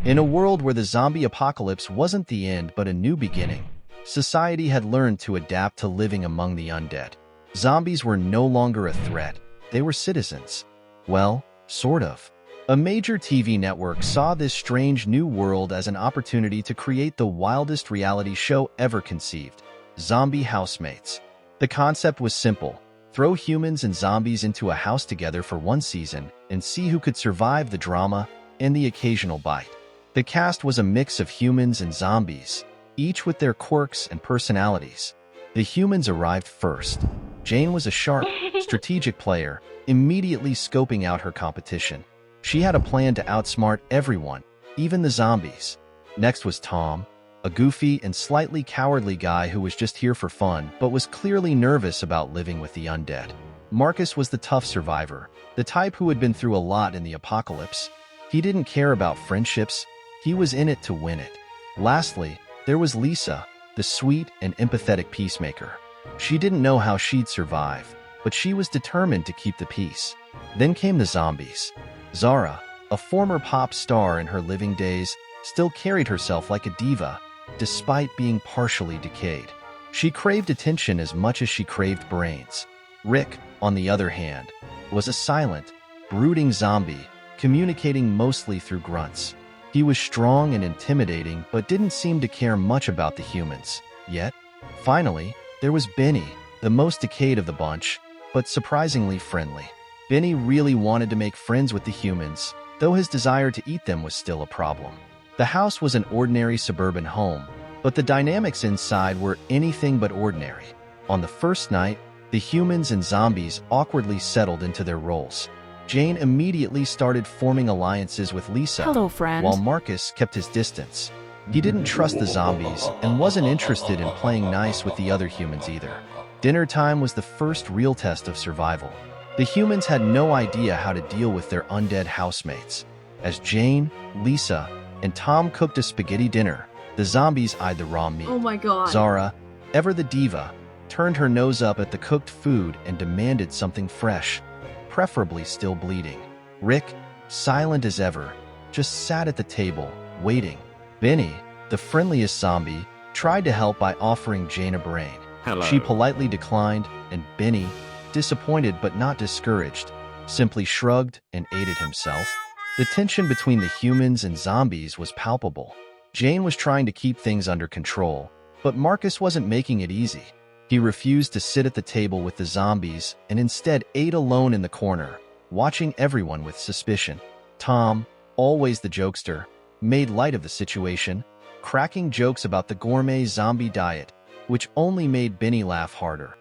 In a world where the zombie apocalypse wasn't the end but a new beginning, society had learned to adapt to living among the undead. Zombies were no longer a threat, they were citizens. Well, sort of. A major TV network saw this strange new world as an opportunity to create the wildest reality show ever conceived: Zombie Housemates. The concept was simple: throw humans and zombies into a house together for one season and see who could survive the drama and the occasional bite. The cast was a mix of humans and zombies, each with their quirks and personalities. The humans arrived first. Jane was a sharp, strategic player, immediately scoping out her competition. She had a plan to outsmart everyone, even the zombies. Next was Tom, a goofy and slightly cowardly guy who was just here for fun but was clearly nervous about living with the undead. Marcus was the tough survivor, the type who had been through a lot in the apocalypse. He didn't care about friendships, he was in it to win it. Lastly, there was Lisa, the sweet and empathetic peacemaker. She didn't know how she'd survive, but she was determined to keep the peace. Then came the zombies. Zara, a former pop star in her living days, still carried herself like a diva, despite being partially decayed. She craved attention as much as she craved brains. Rick, on the other hand, was a silent, brooding zombie, communicating mostly through grunts. He was strong and intimidating but didn't seem to care much about the humans. Yet, finally, there was Benny, the most decayed of the bunch, but surprisingly friendly. Benny really wanted to make friends with the humans, though his desire to eat them was still a problem. The house was an ordinary suburban home, but the dynamics inside were anything but ordinary. On the first night, the humans and zombies awkwardly settled into their roles. Jane immediately started forming alliances with Lisa, Hello, friend. while Marcus kept his distance. He didn't trust the zombies and wasn't interested in playing nice with the other humans either. Dinner time was the first real test of survival. The humans had no idea how to deal with their undead housemates. As Jane, Lisa, and Tom cooked a spaghetti dinner, the zombies eyed the raw meat. Oh my god. Zara, ever the diva, turned her nose up at the cooked food and demanded something fresh, preferably still bleeding. Rick, silent as ever, just sat at the table, waiting. Benny, the friendliest zombie, tried to help by offering Jane a brain. Hello. She politely declined, and Benny, disappointed but not discouraged, simply shrugged and ate it himself. The tension between the humans and zombies was palpable. Jane was trying to keep things under control, but Marcus wasn't making it easy. He refused to sit at the table with the zombies and instead ate alone in the corner, watching everyone with suspicion. Tom, always the jokester, made light of the situation, cracking jokes about the gourmet zombie diet, which only made Benny laugh harder.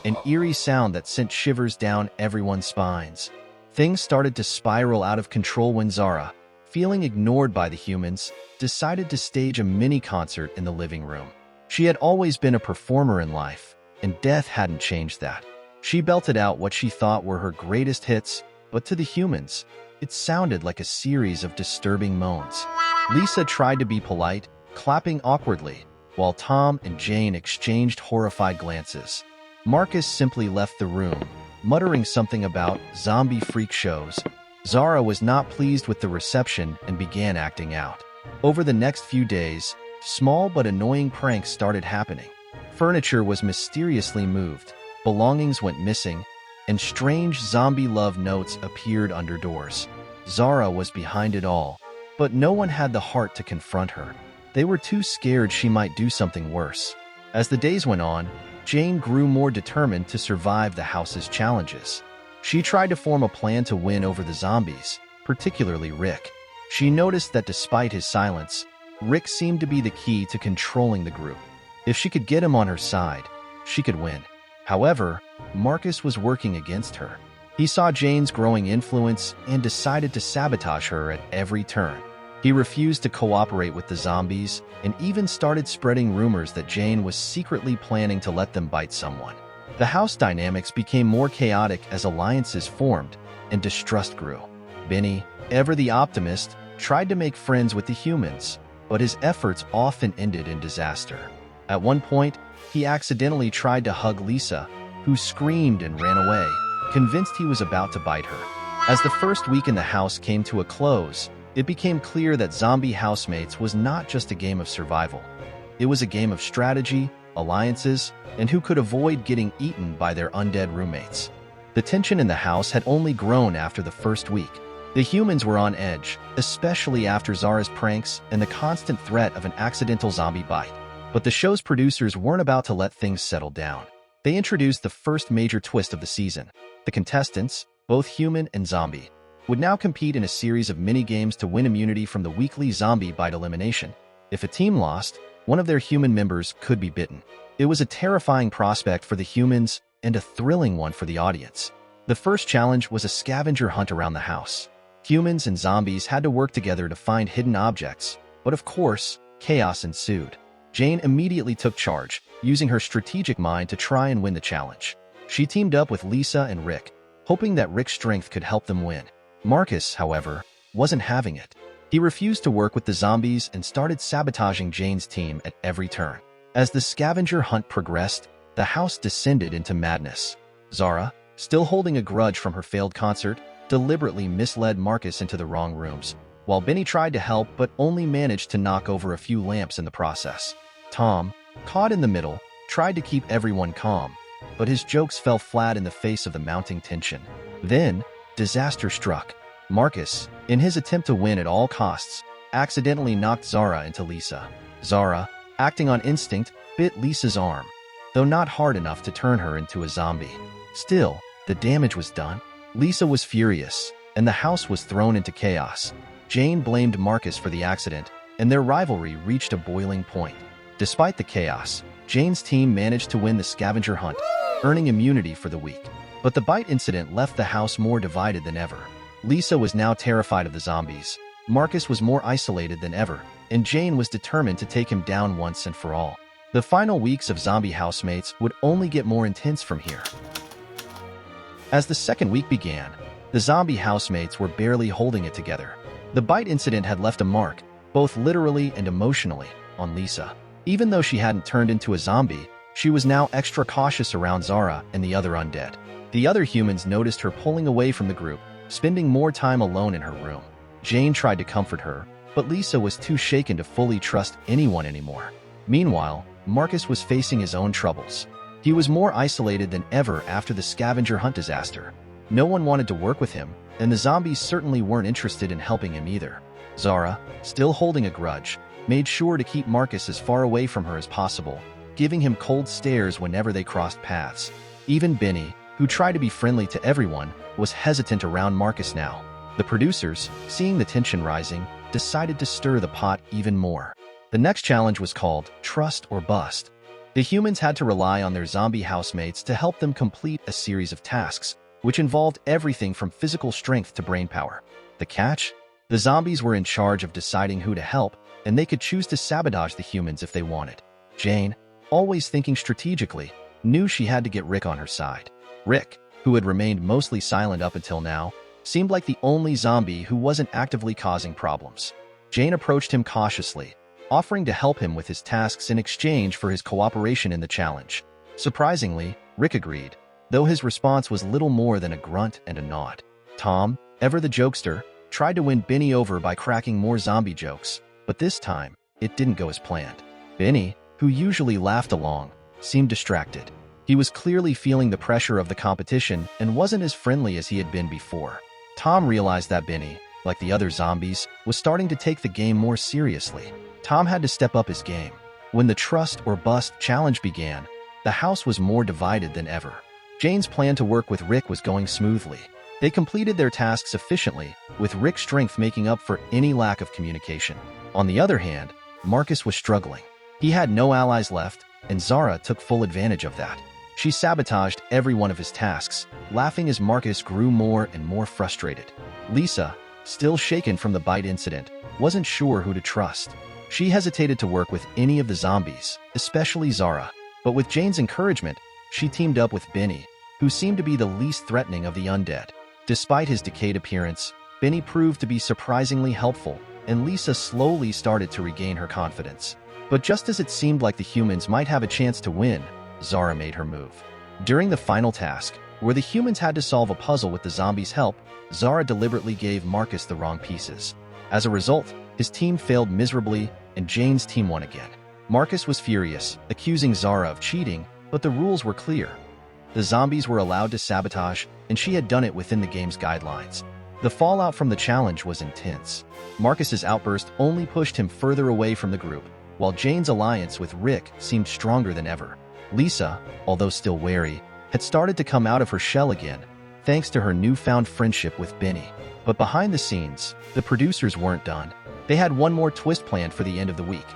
An eerie sound that sent shivers down everyone's spines. Things started to spiral out of control when Zara, feeling ignored by the humans, decided to stage a mini-concert in the living room. She had always been a performer in life, and death hadn't changed that. She belted out what she thought were her greatest hits, but to the humans, it sounded like a series of disturbing moans. Lisa tried to be polite, clapping awkwardly, while Tom and Jane exchanged horrified glances. Marcus simply left the room, muttering something about zombie freak shows. Zara was not pleased with the reception and began acting out. Over the next few days, small but annoying pranks started happening. Furniture was mysteriously moved, belongings went missing, and strange zombie love notes appeared under doors. Zara was behind it all, but no one had the heart to confront her. They were too scared she might do something worse. As the days went on, Jane grew more determined to survive the house's challenges. She tried to form a plan to win over the zombies, particularly Rick. She noticed that despite his silence, Rick seemed to be the key to controlling the group. If she could get him on her side, she could win. However, Marcus was working against her. He saw Jane's growing influence and decided to sabotage her at every turn. He refused to cooperate with the zombies and even started spreading rumors that Jane was secretly planning to let them bite someone. The house dynamics became more chaotic as alliances formed and distrust grew. Benny, ever the optimist, tried to make friends with the humans, but his efforts often ended in disaster. At one point, he accidentally tried to hug Lisa, who screamed and ran away, convinced he was about to bite her. As the first week in the house came to a close, it became clear that zombie housemates was not just a game of survival. It was a game of strategy, alliances, and who could avoid getting eaten by their undead roommates. The tension in the house had only grown after the first week. The humans were on edge, especially after Zara's pranks and the constant threat of an accidental zombie bite. But the show's producers weren't about to let things settle down. They introduced the first major twist of the season. The contestants, both human and zombie, would now compete in a series of mini-games to win immunity from the weekly zombie bite elimination. If a team lost, one of their human members could be bitten. It was a terrifying prospect for the humans and a thrilling one for the audience. The first challenge was a scavenger hunt around the house. Humans and zombies had to work together to find hidden objects, but of course, chaos ensued. Jane immediately took charge, using her strategic mind to try and win the challenge. She teamed up with Lisa and Rick, hoping that Rick's strength could help them win. Marcus, however, wasn't having it. He refused to work with the zombies and started sabotaging Jane's team at every turn. As the scavenger hunt progressed, the house descended into madness. Zara, still holding a grudge from her failed concert, deliberately misled Marcus into the wrong rooms, while Benny tried to help but only managed to knock over a few lamps in the process. Tom, caught in the middle, tried to keep everyone calm, but his jokes fell flat in the face of the mounting tension. Then, disaster struck. Marcus, in his attempt to win at all costs, accidentally knocked Zara into Lisa. Zara, acting on instinct, bit Lisa's arm, though not hard enough to turn her into a zombie. Still, the damage was done. Lisa was furious, and the house was thrown into chaos. Jane blamed Marcus for the accident, and their rivalry reached a boiling point. Despite the chaos, Jane's team managed to win the scavenger hunt, earning immunity for the week. But the bite incident left the house more divided than ever. Lisa was now terrified of the zombies. Marcus was more isolated than ever, and Jane was determined to take him down once and for all. The final weeks of zombie housemates would only get more intense from here. As the second week began, the zombie housemates were barely holding it together. The bite incident had left a mark, both literally and emotionally, on Lisa. Even though she hadn't turned into a zombie, she was now extra cautious around Zara and the other undead. The other humans noticed her pulling away from the group, spending more time alone in her room. Jane tried to comfort her, but Lisa was too shaken to fully trust anyone anymore. Meanwhile, Marcus was facing his own troubles. He was more isolated than ever after the scavenger hunt disaster. No one wanted to work with him, and the zombies certainly weren't interested in helping him either. Zara, still holding a grudge, made sure to keep Marcus as far away from her as possible, giving him cold stares whenever they crossed paths. Even Benny, who tried to be friendly to everyone, was hesitant around Marcus now. The producers, seeing the tension rising, decided to stir the pot even more. The next challenge was called Trust or Bust. The humans had to rely on their zombie housemates to help them complete a series of tasks, which involved everything from physical strength to brainpower. The catch? The zombies were in charge of deciding who to help, and they could choose to sabotage the humans if they wanted. Jane, always thinking strategically, knew she had to get Rick on her side. Rick, who had remained mostly silent up until now, seemed like the only zombie who wasn't actively causing problems. Jane approached him cautiously, offering to help him with his tasks in exchange for his cooperation in the challenge. Surprisingly, Rick agreed, though his response was little more than a grunt and a nod. Tom, ever the jokester, tried to win Benny over by cracking more zombie jokes, but this time, it didn't go as planned. Benny, who usually laughed along, seemed distracted. He was clearly feeling the pressure of the competition and wasn't as friendly as he had been before. Tom realized that Benny, like the other zombies, was starting to take the game more seriously. Tom had to step up his game. When the Trust or Bust challenge began, the house was more divided than ever. Jane's plan to work with Rick was going smoothly. They completed their tasks efficiently, with Rick's strength making up for any lack of communication. On the other hand, Marcus was struggling. He had no allies left, and Zara took full advantage of that. She sabotaged every one of his tasks, laughing as Marcus grew more and more frustrated. Lisa, still shaken from the bite incident, wasn't sure who to trust. She hesitated to work with any of the zombies, especially Zara, but with Jane's encouragement, she teamed up with Benny, who seemed to be the least threatening of the undead. Despite his decayed appearance, Benny proved to be surprisingly helpful, and Lisa slowly started to regain her confidence. But just as it seemed like the humans might have a chance to win, Zara made her move. During the final task, Where the humans had to solve a puzzle with the zombies' help, Zara deliberately gave Marcus the wrong pieces. As a result, his team failed miserably and Jane's team won again. Marcus was furious, accusing Zara of cheating, but the rules were clear. The zombies were allowed to sabotage, and she had done it within the game's guidelines. The fallout from the challenge was intense. Marcus's outburst only pushed him further away from the group, while Jane's alliance with Rick seemed stronger than ever. Lisa, although still wary, had started to come out of her shell again, thanks to her newfound friendship with Benny. But behind the scenes, the producers weren't done. They had one more twist planned for the end of the week.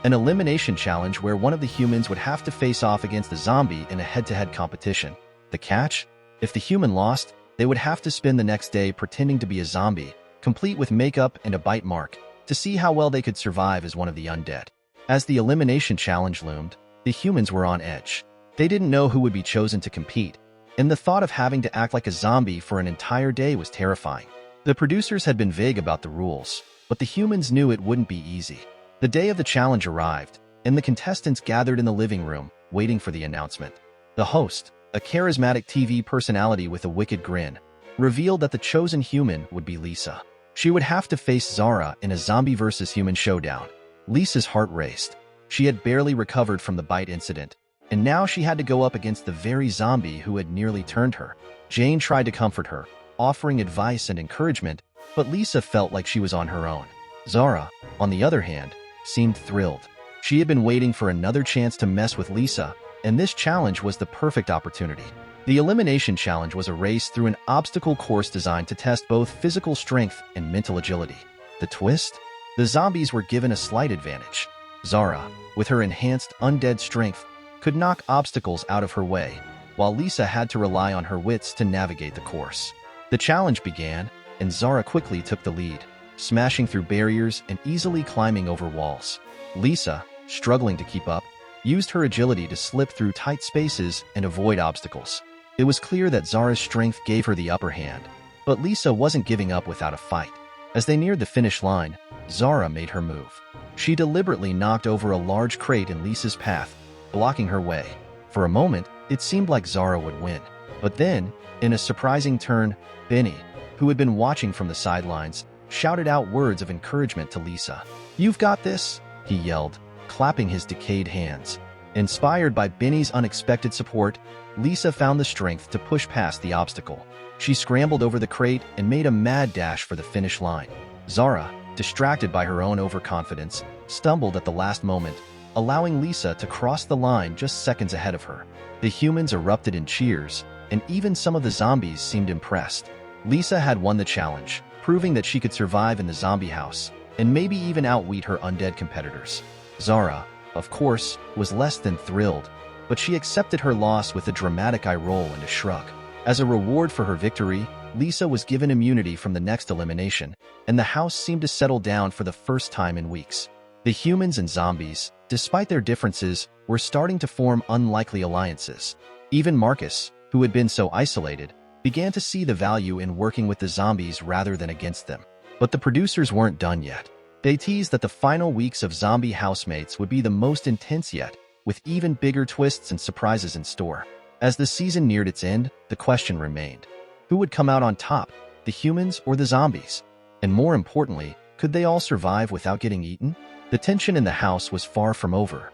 An elimination challenge where one of the humans would have to face off against the zombie in a head-to-head competition. The catch? If the human lost, they would have to spend the next day pretending to be a zombie, complete with makeup and a bite mark, to see how well they could survive as one of the undead. As the elimination challenge loomed, the humans were on edge. They didn't know who would be chosen to compete, and the thought of having to act like a zombie for an entire day was terrifying. The producers had been vague about the rules, but the humans knew it wouldn't be easy. The day of the challenge arrived, and the contestants gathered in the living room, waiting for the announcement. The host, a charismatic TV personality with a wicked grin, revealed that the chosen human would be Lisa. She would have to face Zara in a zombie versus human showdown. Lisa's heart raced. She had barely recovered from the bite incident, and now she had to go up against the very zombie who had nearly turned her. Jane tried to comfort her, offering advice and encouragement, but Lisa felt like she was on her own. Zara, on the other hand, seemed thrilled. She had been waiting for another chance to mess with Lisa, and this challenge was the perfect opportunity. The elimination challenge was a race through an obstacle course designed to test both physical strength and mental agility. The twist? The zombies were given a slight advantage. Zara, with her enhanced undead strength, could knock obstacles out of her way, while Lisa had to rely on her wits to navigate the course. The challenge began, and Zara quickly took the lead, smashing through barriers and easily climbing over walls. Lisa, struggling to keep up, used her agility to slip through tight spaces and avoid obstacles. It was clear that Zara's strength gave her the upper hand, but Lisa wasn't giving up without a fight. As they neared the finish line, Zara made her move. She deliberately knocked over a large crate in Lisa's path, blocking her way. For a moment, it seemed like Zara would win. But then, in a surprising turn, Benny, who had been watching from the sidelines, shouted out words of encouragement to Lisa. "You've got this," he yelled, clapping his decayed hands. Inspired by Benny's unexpected support, Lisa found the strength to push past the obstacle. She scrambled over the crate and made a mad dash for the finish line. Zara, distracted by her own overconfidence, stumbled at the last moment, allowing Lisa to cross the line just seconds ahead of her. The humans erupted in cheers, and even some of the zombies seemed impressed. Lisa had won the challenge, proving that she could survive in the zombie house, and maybe even outwit her undead competitors. Zara, of course, was less than thrilled, but she accepted her loss with a dramatic eye roll and a shrug. As a reward for her victory, Lisa was given immunity from the next elimination, and the house seemed to settle down for the first time in weeks. The humans and zombies, despite their differences, were starting to form unlikely alliances. Even Marcus, who had been so isolated, began to see the value in working with the zombies rather than against them. But the producers weren't done yet. They teased that the final weeks of Zombie Housemates would be the most intense yet, with even bigger twists and surprises in store. As the season neared its end, the question remained: who would come out on top, the humans or the zombies? And more importantly, could they all survive without getting eaten? The tension in the house was far from over,